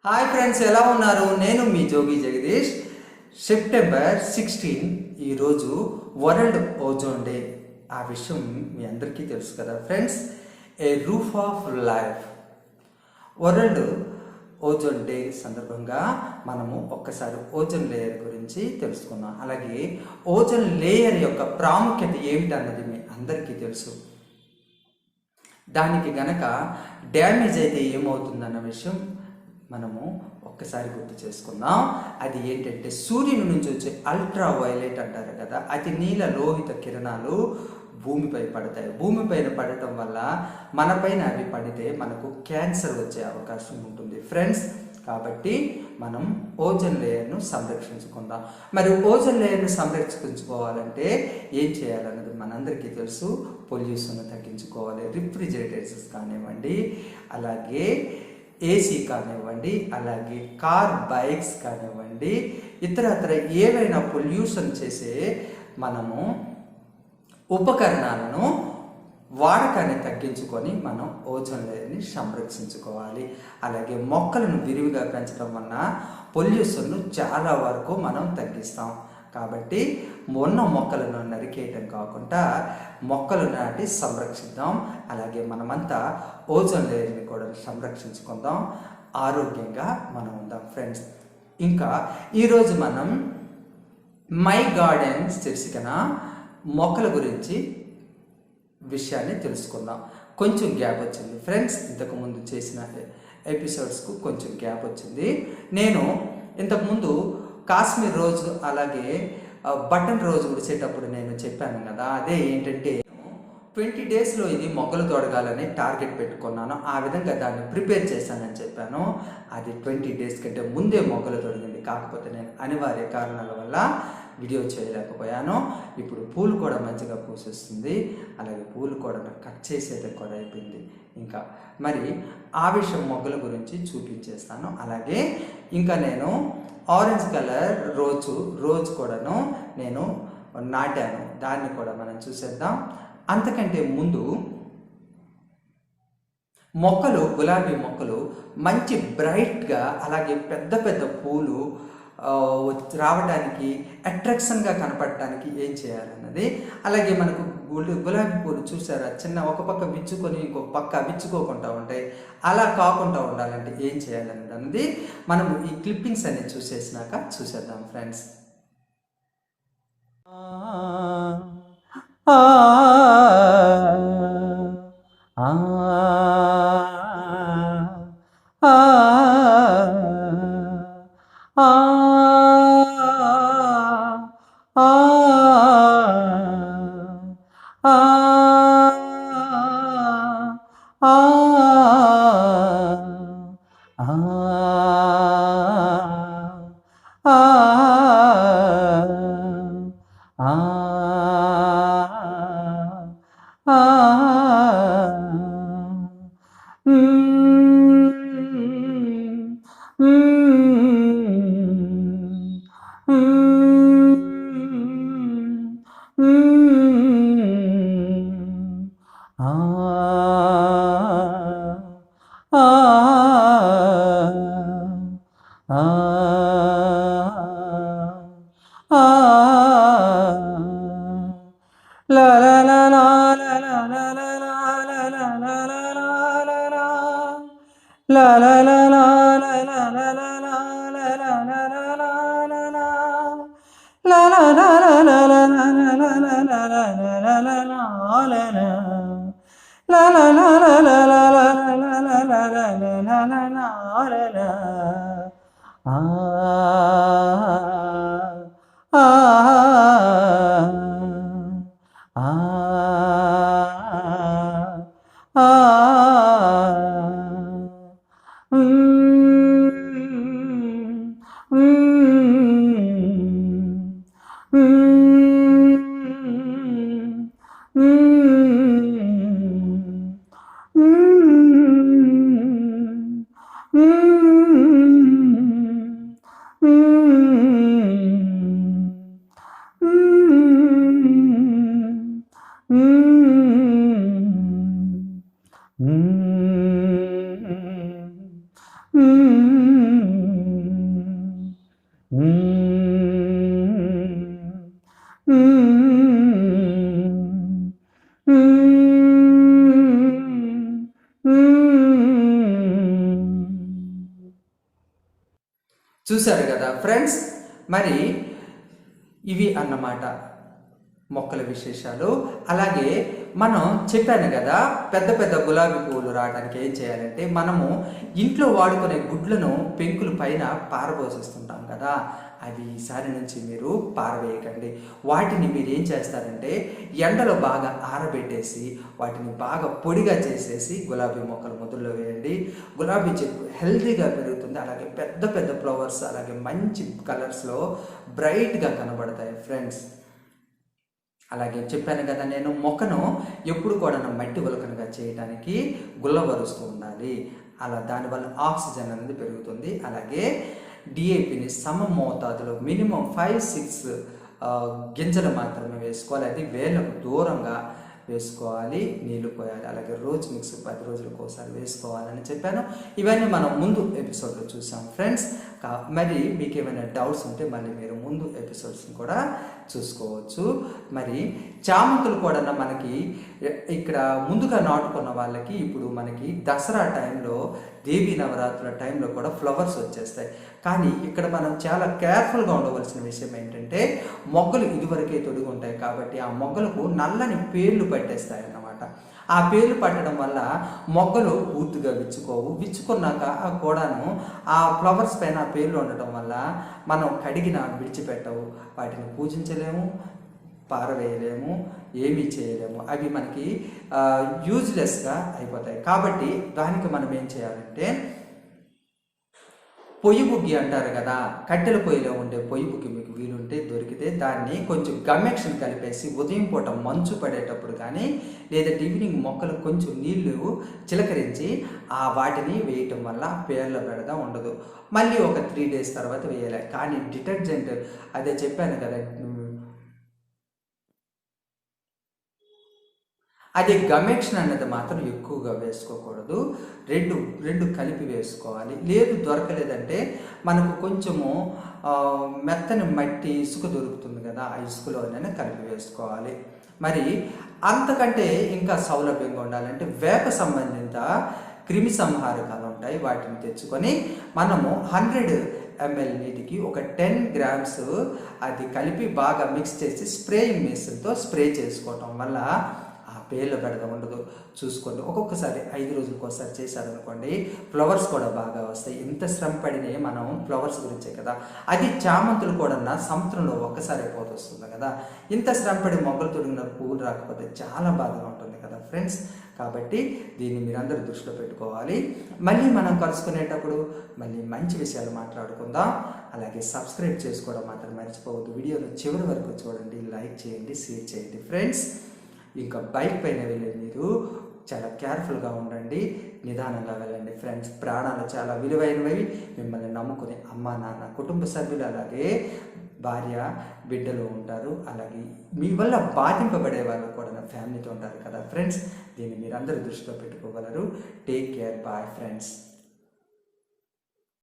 Hi friends, ఎలా ఉన్నారు? నేను మీ జోగి జగదీష్. సెప్టెంబర్ 16 ఈరోజు వరల్డ్ ఓజోన్ డే. ఆ విషయం మీ అందరికీ తెలుసు కదా friends. A roof of life world ozone day సందర్భంగా మనము ఒక్కసారి ఓజోన్ లేయర్ గురించి తెలుసుకున్నాం. అలాగే ఓజోన్ లేయర్ యొక్క ప్రాముఖ్యత ఏమిటన్నది మీ అందరికీ తెలుసు. దానికి గనక డ్యామేజ్ అయితే ఏమవుతుందన్న విషయం మనము ఒక్కసారి గుర్తు చేసుకుందాం. అది ఏంటంటే సూర్యుని నుంచి వచ్చే అల్ట్రా వైలెట్ అంటారు కదా, అతి నీల లోహిత కిరణాలు భూమిపై పడతాయి. భూమిపైన పడటం వల్ల మనపైన అవి పడితే మనకు క్యాన్సర్ వచ్చే అవకాశం ఉంటుంది ఫ్రెండ్స్. కాబట్టి మనం ఓజోన్ లేయర్ను సంరక్షించుకుందాం. మరి ఓజోన్ లేయర్ను సంరక్షించుకోవాలంటే ఏం చేయాలన్నది మనందరికీ తెలుసు. పొల్యూషన్ తగ్గించుకోవాలి. రిఫ్రిజిరేటర్స్ కానివ్వండి, అలాగే ఏసీ కానివ్వండి, అలాగే కార్ బైక్స్ కానివ్వండి, ఇతరత్ర ఏవైనా పొల్యూషన్ చేసే మనము ఉపకరణాలను వాడకాన్ని తగ్గించుకొని మనం ఓజోన్ లేయర్ని సంరక్షించుకోవాలి. అలాగే మొక్కలను విరివిగా పెంచడం వలన పొల్యూషన్ను చాలా వరకు మనం తగ్గిస్తాం. కాబట్టి ఉన్న మొక్కలను నరికేయటం కాకుండా మొక్కలు నాటి సంరక్షిద్దాం. అలాగే మనమంతా ఓజోన్ లేయర్ని కూడా సంరక్షించుకుందాం. ఆరోగ్యంగా మనం ఉందాం ఫ్రెండ్స్. ఇంకా ఈరోజు మనం మై గార్డెన్ శీర్షికన మొక్కల గురించి విషయాన్ని తెలుసుకుందాం. కొంచెం గ్యాప్ వచ్చింది ఫ్రెండ్స్. ఇంతకుముందు చేసిన ఎపిసోడ్స్కు కొంచెం గ్యాప్ వచ్చింది. నేను ఇంతకుముందు కాశ్మీర్ రోజు అలాగే బటన్ రోజు విడిచేటప్పుడు నేను చెప్పాను కదా, అదే ఏంటంటే 20 డేస్లో ఇది మొక్కలు తొడగాలని టార్గెట్ పెట్టుకున్నాను. ఆ విధంగా దాన్ని ప్రిపేర్ చేశానని చెప్పాను. అది 20 డేస్ కంటే ముందే మొక్కలు తొడిగింది. కాకపోతే నేను అనివార్య కారణాల వల్ల వీడియో చేయలేకపోయాను. ఇప్పుడు పూలు కూడా మంచిగా పూసేస్తుంది. అలాగే పూలు కూడా కట్ చేసేది కూడా అయిపోయింది. ఇంకా మరి ఆ విషయం మొగ్గల గురించి చూపించేస్తాను. అలాగే ఇంకా నేను ఆరెంజ్ కలర్ రోజ్ కూడాను నేను నాటాను. దాన్ని కూడా మనం చూసేద్దాం. అంతకంటే ముందు మొక్కలు, గులాబీ మొక్కలు మంచి బ్రైట్గా అలాగే పెద్ద పెద్ద పూలు రావడానికి, అట్రాక్షన్గా కనపడటానికి ఏం చేయాలన్నది, అలాగే మనకు గులాబీ పూలు చూసారా, చిన్న ఒక పక్క విచ్చుకొని ఇంకొక పక్క విచ్చుకోకుండా ఉంటాయి. అలా కాకుండా ఉండాలంటే ఏం చేయాలన్నది మనం ఈ క్లిప్పింగ్స్ అన్ని చూసేద్దాం ఫ్రెండ్స్. చూశారు కదా ఫ్రెండ్స్, మరి ఇవి అన్నమాట మొక్కల విశేషాలు. అలాగే మనం చెప్పాను కదా, పెద్ద పెద్ద గులాబీ పువ్వులు రావడానికి ఏం చేయాలంటే, మనము ఇంట్లో వాడుకునే గుడ్లను పెంకుల పైన పారబోసిస్తుంటాం కదా, అవి ఈసారి నుంచి మీరు పారవేయకండి. వాటిని మీరు ఏం చేస్తారంటే ఎండలో బాగా ఆరబెట్టేసి వాటిని బాగా పొడిగా చేసేసి గులాబీ మొక్కలు మొదల్లో వేయండి. గులాబీ చెట్టు హెల్తీగా పెరుగుతుంది. అలాగే పెద్ద పెద్ద ఫ్లవర్స్ అలాగే మంచి కలర్స్లో బ్రైట్గా కనబడతాయి ఫ్రెండ్స్. అలాగే చెప్పాను కదా, నేను మొక్కను ఎప్పుడు కూడా మట్టి ఉలకనగా చేయడానికి గుల్లబరుస్తూ ఉండాలి. అలా దానివల్ల ఆక్సిజన్ అనేది పెరుగుతుంది. అలాగే డిఏపిని సమ మోతాదులో మినిమం 5-6 గింజలు మాత్రమే వేసుకోవాలి. అది వేళ్ళకు దూరంగా వేసుకోవాలి. నీళ్లు పోయాలి. అలాగే రోజు మిక్స్ 10 రోజులకు ఒకసారి వేసుకోవాలని చెప్పాను. ఇవన్నీ మనం ముందు ఎపిసోడ్లో చూసాం ఫ్రెండ్స్. మరి మీకు ఏమైనా డౌట్స్ ఉంటే మళ్ళీ మీరు ముందు ఎపిసోడ్స్ని కూడా చూసుకోవచ్చు. మరి చామంతులు కూడా మనకి ఇక్కడ ముందుగా నాటుకున్న వాళ్ళకి ఇప్పుడు మనకి దసరా టైంలో, దేవీ నవరాత్రుల టైంలో కూడా ఫ్లవర్స్ వచ్చేస్తాయి. కానీ ఇక్కడ మనం చాలా కేర్ఫుల్గా ఉండవలసిన విషయం ఏంటంటే, మొగ్గలు ఇదివరకే తొడిగి ఉంటాయి కాబట్టి ఆ మొగ్గలకు నల్లని పేర్లు పట్టేస్తాయి అన్నమాట. ఆ పేర్లు పట్టడం వల్ల మొగ్గలు పూర్తిగా విచ్చుకోవు. విచ్చుకున్నాక కూడాను ఆ ఫ్లవర్స్ పైన ఆ పేర్లు ఉండటం వల్ల మనం కడిగిన విడిచిపెట్టవు. వాటిని పూజించలేము, పారవేయలేము, ఏమీ చేయలేము. అవి మనకి యూజ్లెస్గా అయిపోతాయి. కాబట్టి దానికి మనం ఏం చేయాలంటే, పొయ్యి బుగ్గి అంటారు కదా, కట్టెల పొయ్యిలో ఉండే పొయ్యి బుగ్గి మీకు వీలుంటే దొరికితే దాన్ని కొంచెం గమ్మెక్షన్ కలిపేసి ఉదయం పూట మంచు పడేటప్పుడు కానీ, లేదంటే ఈవినింగ్ మొక్కలు కొంచెం నీళ్లు చిలకరించి వాటిని వేయటం వల్ల పేర్ల బెడద ఉండదు. మళ్ళీ ఒక 3 days తర్వాత వేయాలి. కానీ డిటర్జెంట్, అదే చెప్పాను కదా, అదే గమెక్షన్ అన్నది మాత్రం ఎక్కువగా వేసుకోకూడదు. రెండు కలిపి వేసుకోవాలి. లేదు దొరకలేదంటే మనకు కొంచెము మెత్తని మట్టి ఇసుక దొరుకుతుంది కదా, ఆ ఇసుకలోనే కలిపి వేసుకోవాలి. మరి అంతకంటే ఇంకా సౌలభ్యంగా ఉండాలంటే వేప సంబంధిత క్రిమి సంహారకాలు ఉంటాయి. వాటిని తెచ్చుకొని మనము 100 ml నీటికి ఒక 10 grams అది కలిపి బాగా మిక్స్ చేసి స్ప్రేయింగ్ మెషిన్తో స్ప్రే చేసుకోవటం వల్ల పేర్ల బెడద ఉండదు. చూసుకోండి. ఒక్కొక్కసారి 5 రోజులకు ఒకసారి చేశారనుకోండి, ఫ్లవర్స్ కూడా బాగా వస్తాయి. ఎంత శ్రమ పడినాయి మనం ఫ్లవర్స్ గురించే కదా. అది చామంతులు కూడా సంవత్సరంలో ఒక్కసారి పోతొస్తుంది కదా. ఇంత శ్రమ పడి మొగ్గలు తొడిగిన పువ్వులు రాకపోతే చాలా బాధగా ఉంటుంది కదా ఫ్రెండ్స్. కాబట్టి దీన్ని మీరందరూ దృష్టిలో పెట్టుకోవాలి. మళ్ళీ మనం కలుసుకునేటప్పుడు మళ్ళీ మంచి విషయాలు మాట్లాడుకుందాం. అలాగే సబ్స్క్రైబ్ చేసుకోవడం మాత్రం మర్చిపోవద్దు. వీడియోను చివరి వరకు చూడండి, లైక్ చేయండి, షేర్ చేయండి ఫ్రెండ్స్. ఇంకా బైక్ పైన వెళ్ళే మీరు చాలా కేర్ఫుల్గా ఉండండి, నిదానంగా వెళ్ళండి ఫ్రెండ్స్. ప్రాణాలు చాలా విలువైనవి. మిమ్మల్ని నమ్ముకునే అమ్మ, నాన్న, కుటుంబ సభ్యులు, అలాగే భార్య, బిడ్డలు ఉంటారు. అలాగే మీ వల్ల బాధింపబడే వాళ్ళు కూడా ఫ్యామిలీతో ఉంటారు కదా ఫ్రెండ్స్. దీన్ని మీరందరూ దృష్టిలో పెట్టుకోగలరు. Take care, bye friends.